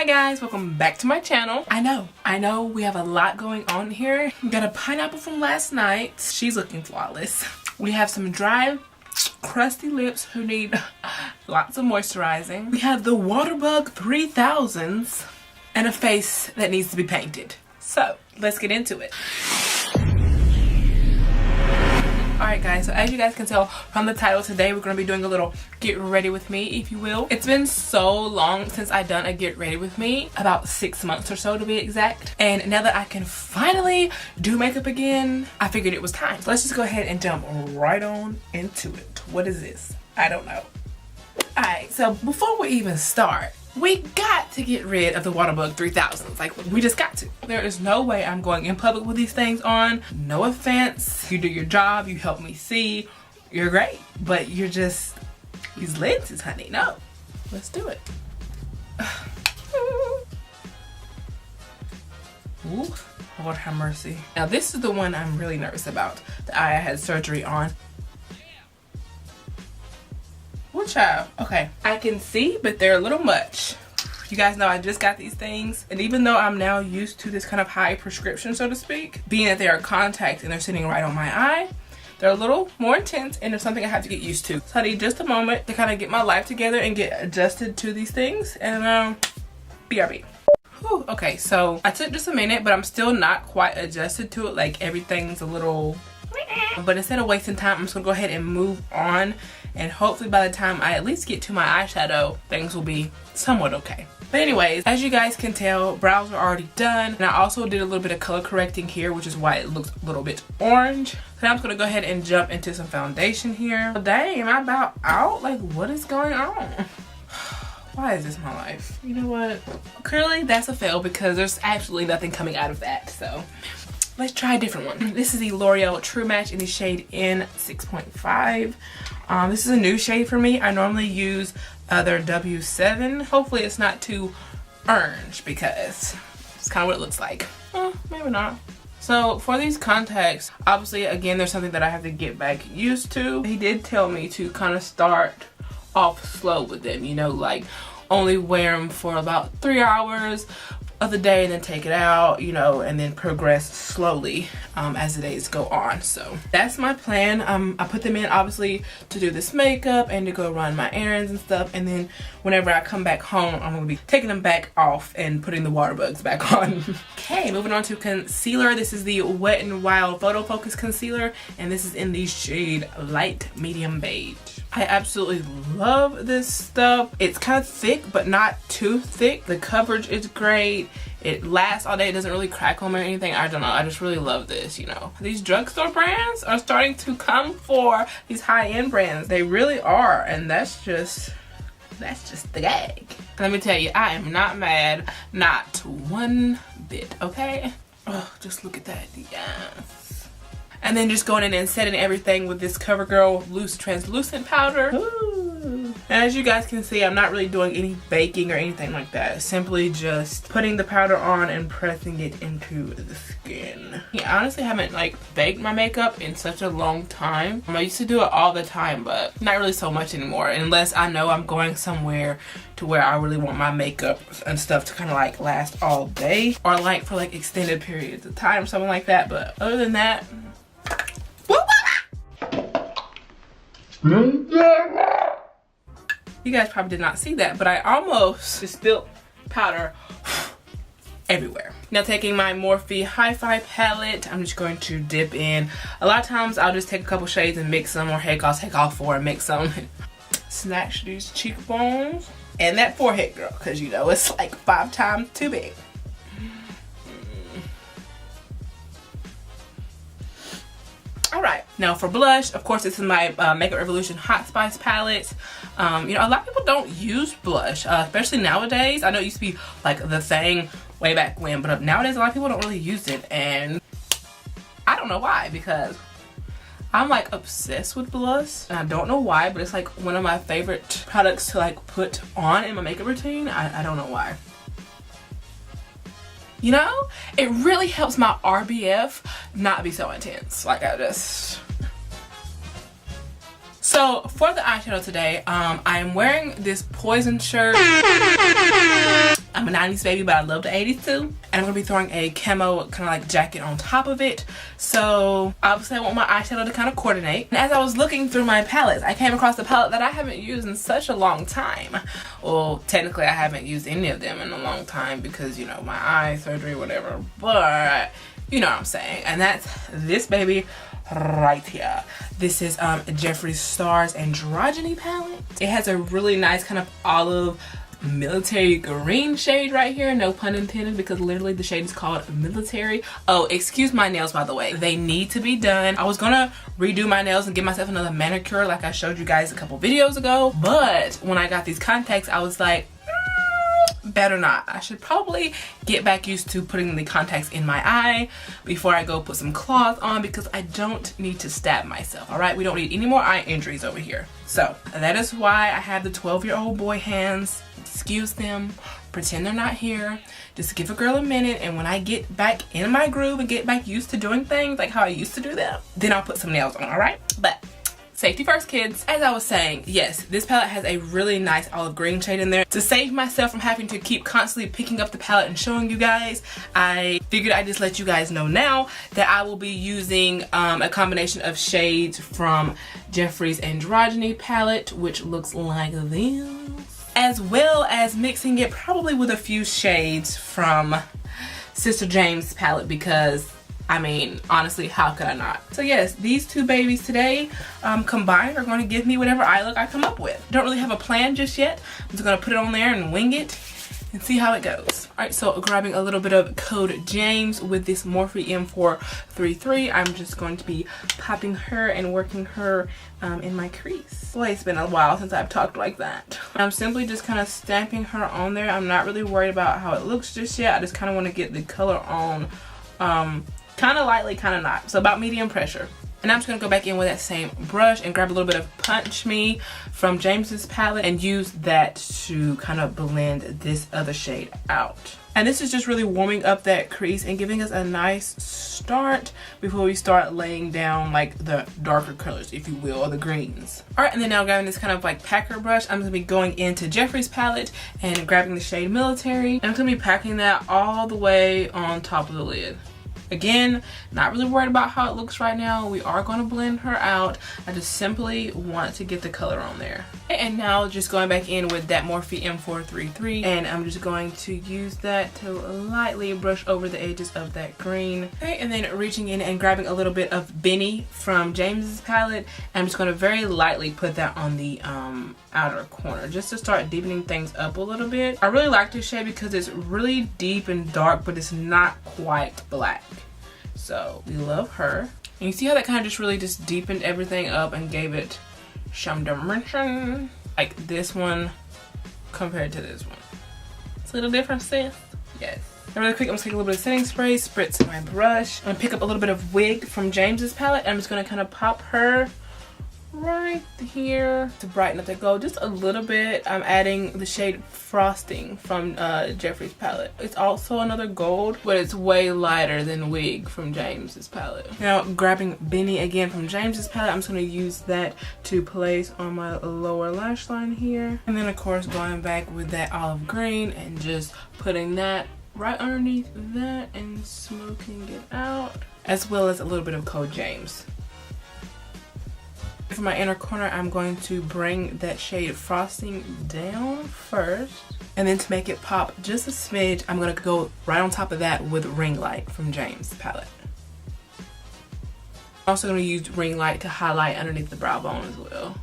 Hi guys, welcome back to my channel. I know we have a lot going on here. We got a pineapple from last night. She's looking flawless. We have some dry, crusty lips who need lots of moisturizing. We have the Waterbug 3000s and a face that needs to be painted. So let's get into it. Alright guys, so as you guys can tell from the title, today we're going to be doing a little get ready with me, if you will. It's been so long since I've done a get ready with me, about 6 months or so to be exact. And now that I can finally do makeup again, I figured it was time. So let's just go ahead and jump right on into it. What is this? I don't know. Alright, so before we even start, we got to get rid of the Waterbug 3000s. Like, we just got to. There is no way I'm going in public with these things on. No offense. You do your job. You help me see. You're great. But you're just these lenses, honey. No. Let's do it. Ooh, Lord have mercy. Now, this is the one I'm really nervous about. The eye I had surgery on. Ooh, child. Okay, I can see, but they're a little much. You guys know I just got these things, and even though I'm now used to this kind of high prescription, so to speak, being that they are contacts and they're sitting right on my eye, they're a little more intense, and it's something I have to get used to. So I need just a moment to kind of get my life together and get adjusted to these things, and BRB. Whew, okay, so I took just a minute, but I'm still not quite adjusted to it. Like, everything's a little... But instead of wasting time, I'm just gonna go ahead and move on, and hopefully by the time I at least get to my eyeshadow, things will be somewhat okay. But anyways, as you guys can tell, brows are already done, and I also did a little bit of color correcting here, which is why it looks a little bit orange. So now I'm just gonna go ahead and jump into some foundation here. Dang, am I about out? Like, what is going on? Why is this my life? You know what? Clearly that's a fail because there's actually nothing coming out of that, so let's try a different one. This is the L'Oreal True Match in the shade N6.5. This is a new shade for me. I normally use their W7. Hopefully it's not too orange because it's kind of what it looks like. Maybe not. So for these contacts, obviously again there's something that I have to get back used to. He did tell me to kind of start off slow with them, you know, like only wear them for about 3 hours of the day and then take it out, you know, and then progress slowly as the days go on. So that's my plan. I put them in obviously to do this makeup and to go run my errands and stuff, and then whenever I come back home I'm gonna be taking them back off and putting the water bugs back on. Okay, moving on to concealer. This is the Wet n Wild PhotoFocus concealer, and this is in the shade Light Medium Beige. I absolutely love this stuff. It's kind of thick, but not too thick. The coverage is great. It lasts all day. It doesn't really crack on me or anything. I don't know. I just really love this, you know. These drugstore brands are starting to come for these high-end brands. They really are, and that's just the gag. Let me tell you, I am not mad, not one bit, okay? Oh, just look at that, yes. And then just going in and setting everything with this Covergirl loose translucent powder. Ooh. And as you guys can see, I'm not really doing any baking or anything like that. Simply just putting the powder on and pressing it into the skin. I honestly haven't like baked my makeup in such a long time. I used to do it all the time, but not really so much anymore. Unless I know I'm going somewhere to where I really want my makeup and stuff to kind of like last all day. Or like for like extended periods of time, something like that. But other than that, you guys probably did not see that, but I almost just spilled powder everywhere. Now taking my Morphe Hi-Fi palette, I'm just going to dip in. A lot of times I'll just take a couple shades and mix them, or heck, I'll take all 4 and mix them. Snatch these cheekbones and that forehead, girl, because you know it's like 5 times too big. Alright, now for blush, of course this is my Makeup Revolution Hot Spice palette. You know, a lot of people don't use blush, especially nowadays. I know it used to be like the thing way back when, but nowadays a lot of people don't really use it, and I don't know why, because I'm like obsessed with blush, and I don't know why, but it's like one of my favorite products to like put on in my makeup routine. I don't know why. You know, it really helps my RBF not be so intense. Like So for the eyeshadow today, I'm wearing this Poison shirt. I'm I'm a 90s baby, but I love the 80s too. And I'm gonna be throwing a camo kind of like jacket on top of it. So obviously I want my eyeshadow to kind of coordinate. And as I was looking through my palettes, I came across a palette that I haven't used in such a long time. Well, technically I haven't used any of them in a long time because, you know, my eye surgery, whatever. But you know what I'm saying. And that's this baby right here. This is Jeffree's Stars Androgyny palette. It has a really nice kind of olive military green shade right here, no pun intended, because literally the shade is called military. Oh, excuse my nails, by the way, they need to be done. I was gonna redo my nails and give myself another manicure like I showed you guys a couple videos ago, but when I got these contacts I was like, better not. I should probably get back used to putting the contacts in my eye before I go put some cloth on, because I don't need to stab myself. All right, we don't need any more eye injuries over here. So that is why I have the 12-year-old boy hands. Excuse them, pretend they're not here. Just give a girl a minute, and when I get back in my groove and get back used to doing things like how I used to do them, then I'll put some nails on. All right, but safety first, kids. As I was saying, yes, this palette has a really nice olive green shade in there. To save myself from having to keep constantly picking up the palette and showing you guys, I figured I'd just let you guys know now that I will be using a combination of shades from Jeffree's Androgyny palette, which looks like this, as well as mixing it probably with a few shades from Sister James' palette, because I mean, honestly, how could I not? So yes, these two babies today combined are going to give me whatever eye look I come up with. Don't really have a plan just yet. I'm just going to put it on there and wing it and see how it goes. Alright, so grabbing a little bit of Code James with this Morphe M433, I'm just going to be popping her and working her in my crease. Boy, it's been a while since I've talked like that. I'm simply just kind of stamping her on there. I'm not really worried about how it looks just yet. I just kind of want to get the color on kind of lightly, kind of not. So about medium pressure. And I'm just going to go back in with that same brush and grab a little bit of Punch Me from James's palette and use that to kind of blend this other shade out. And this is just really warming up that crease and giving us a nice start before we start laying down like the darker colors, if you will, or the greens. Alright, and then now grabbing this kind of like packer brush, I'm going to be going into Jeffree's palette and grabbing the shade Military. And I'm going to be packing that all the way on top of the lid. Again, not really worried about how it looks right now. We are going to blend her out. I just simply want to get the color on there. And now just going back in with that Morphe M433, and I'm just going to use that to lightly brush over the edges of that green. Okay, and then reaching in and grabbing a little bit of Benny from James's palette. I'm just going to very lightly put that on the outer corner just to start deepening things up a little bit. I really like this shade because it's really deep and dark, but it's not quite black. So we love her. And you see how that kind of just really just deepened everything up and gave it some dimension. Like this one compared to this one. It's a little different, sis. Yes. Now really quick, I'm gonna take a little bit of setting spray, spritz my brush. I'm gonna pick up a little bit of Wig from James's palette. I'm just gonna kind of pop her right here to brighten up the glow just a little bit. I'm adding the shade Frosting from Jeffree's palette. It's also another gold, but it's way lighter than Wig from James's palette. Now grabbing Benny again from James's palette, I'm just going to use that to place on my lower lash line here. And then of course going back with that olive green and just putting that right underneath that and smoking it out, as well as a little bit of Code James. For my inner corner, I'm going to bring that shade Frosting down first, and then to make it pop just a smidge, I'm going to go right on top of that with Ring Light from James' palette. I'm also going to use Ring Light to highlight underneath the brow bone as well.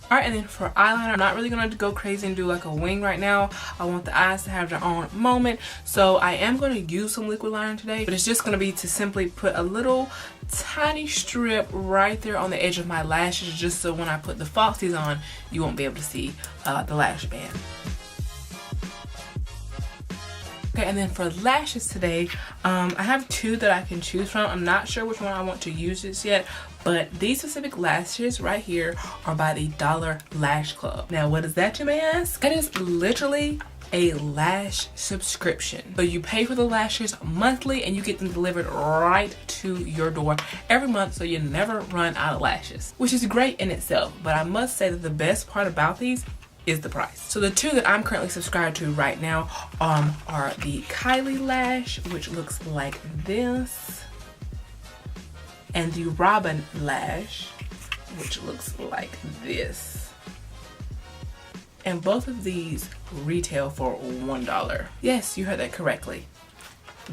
Alright, and then for eyeliner, I'm not really going to go crazy and do like a wing right now. I want the eyes to have their own moment. So I am going to use some liquid liner today, but it's just going to be to simply put a little tiny strip right there on the edge of my lashes, just so when I put the falsies on, you won't be able to see the lash band. Okay, and then for lashes today, I have two that I can choose from. I'm not sure which one I want to use just yet, but these specific lashes right here are by the Dollar Lash Club. Now, what is that, you may ask? That is literally a lash subscription. So you pay for the lashes monthly and you get them delivered right to your door every month, so you never run out of lashes, which is great in itself. But I must say that the best part about these is the price. So the two that I'm currently subscribed to right now are the Kylie Lash, which looks like this, and the Robin Lash, which looks like this. And both of these retail for $1. Yes, you heard that correctly.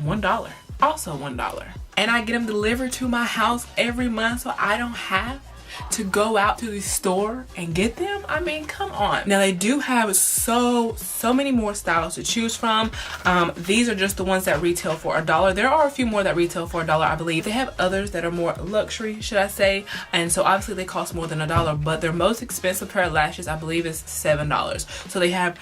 $1. Also $1. And I get them delivered to my house every month, so I don't have to go out to the store and get them. I mean, come on. Now they do have so many more styles to choose from. These are just the ones that retail for $1. There are a few more that retail for $1, I believe. They have others that are more luxury, should I say, and so obviously they cost more than $1, but their most expensive pair of lashes, I believe, is $7. So they have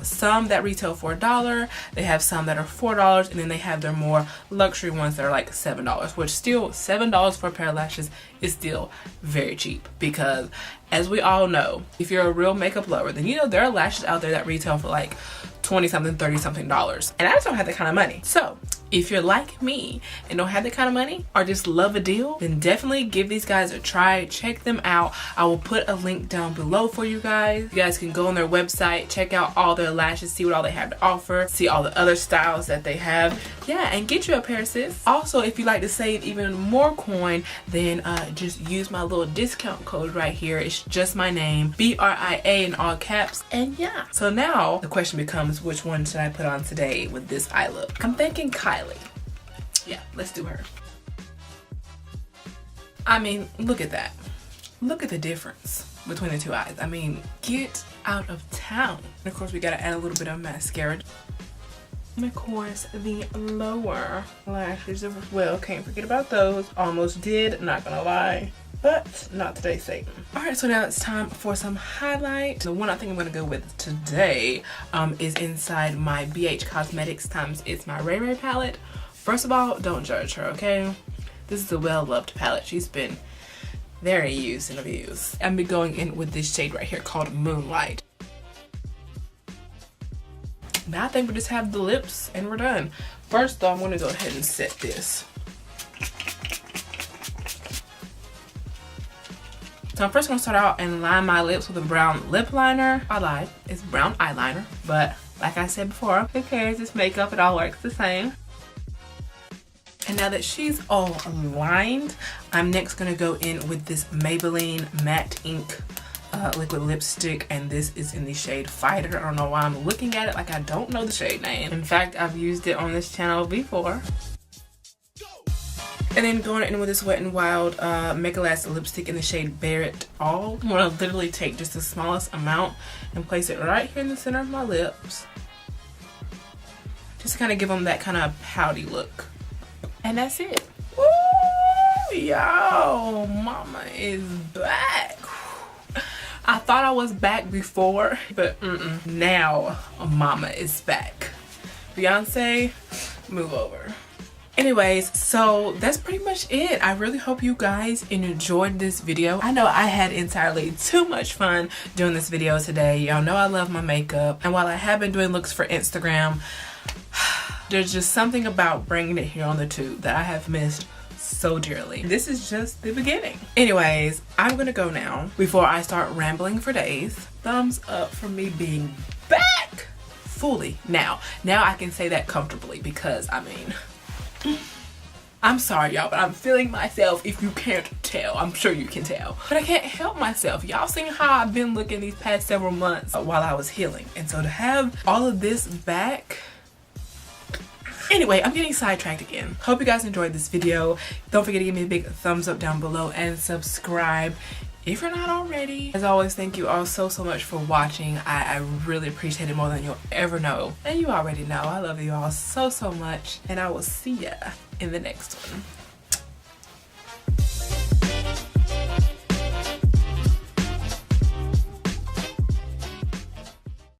some that retail for $1, they have some that are $4, and then they have their more luxury ones that are like $7, which still $7 for a pair of lashes is still very cheap, because as we all know, if you're a real makeup lover, then you know there are lashes out there that retail for like 20 something, 30 something dollars, and I just don't have that kind of money. So if you're like me and don't have that kind of money or just love a deal, then definitely give these guys a try. Check them out. I will put a link down below for you guys. You guys can go on their website, check out all their lashes, see what all they have to offer, see all the other styles that they have. Yeah, and get you a pair, sis. Also, if you like to save even more coin, then just use my little discount code right here. It's just my name, BRIA in all caps. And yeah, so now the question becomes, which one should I put on today with this eye look? I'm thinking Kylie. Yeah, let's do her. I mean, look at that. Look at the difference between the two eyes. I mean, get out of town. And of course, we gotta add a little bit of mascara. And of course, the lower lashes as well. Can't forget about those. Almost did, not gonna lie. But not today, Satan. Alright, so now it's time for some highlight. The one I think I'm gonna go with today is inside my BH Cosmetics times ItsMyRayeRaye palette. First of all, don't judge her, okay? This is a well-loved palette. She's been very used and abused. I'm gonna be going in with this shade right here called Moonlight. Now I think we just have the lips and we're done. First though, I'm gonna go ahead and set this. So I'm first gonna start out and line my lips with a brown lip liner. I lied, it's brown eyeliner, but like I said before, who cares, it's makeup, it all works the same. And now that she's all lined, I'm next gonna go in with this Maybelline Matte Ink liquid lipstick, and this is in the shade Fighter. I don't know why I'm looking at it like I don't know the shade name. In fact, I've used it on this channel before. And then going in with this Wet n Wild Megalast lipstick in the shade Bare It All. I'm gonna literally take just the smallest amount and place it right here in the center of my lips, just to kind of give them that kind of pouty look. And that's it. Ooh, yo, mama is back. I thought I was back before, but now mama is back. Beyonce, move over. Anyways, so that's pretty much it. I really hope you guys enjoyed this video. I know I had entirely too much fun doing this video today. Y'all know I love my makeup, and while I have been doing looks for Instagram, there's just something about bringing it here on the tube that I have missed so dearly. This is just the beginning. Anyways, I'm gonna go now before I start rambling for days. Thumbs up for me being back fully now. Now I can say that comfortably, because I mean, I'm sorry y'all, but I'm feeling myself. If you can't tell, I'm sure you can tell, but I can't help myself. Y'all seen how I've been looking these past several months while I was healing, and so to have all of this back. Anyway, I'm getting sidetracked again. Hope you guys enjoyed this video. Don't forget to give me a big thumbs up down below and subscribe if you're not already. As always, thank you all so much for watching. I really appreciate it more than you'll ever know. And you already know I love you all so much, and I will see ya in the next one.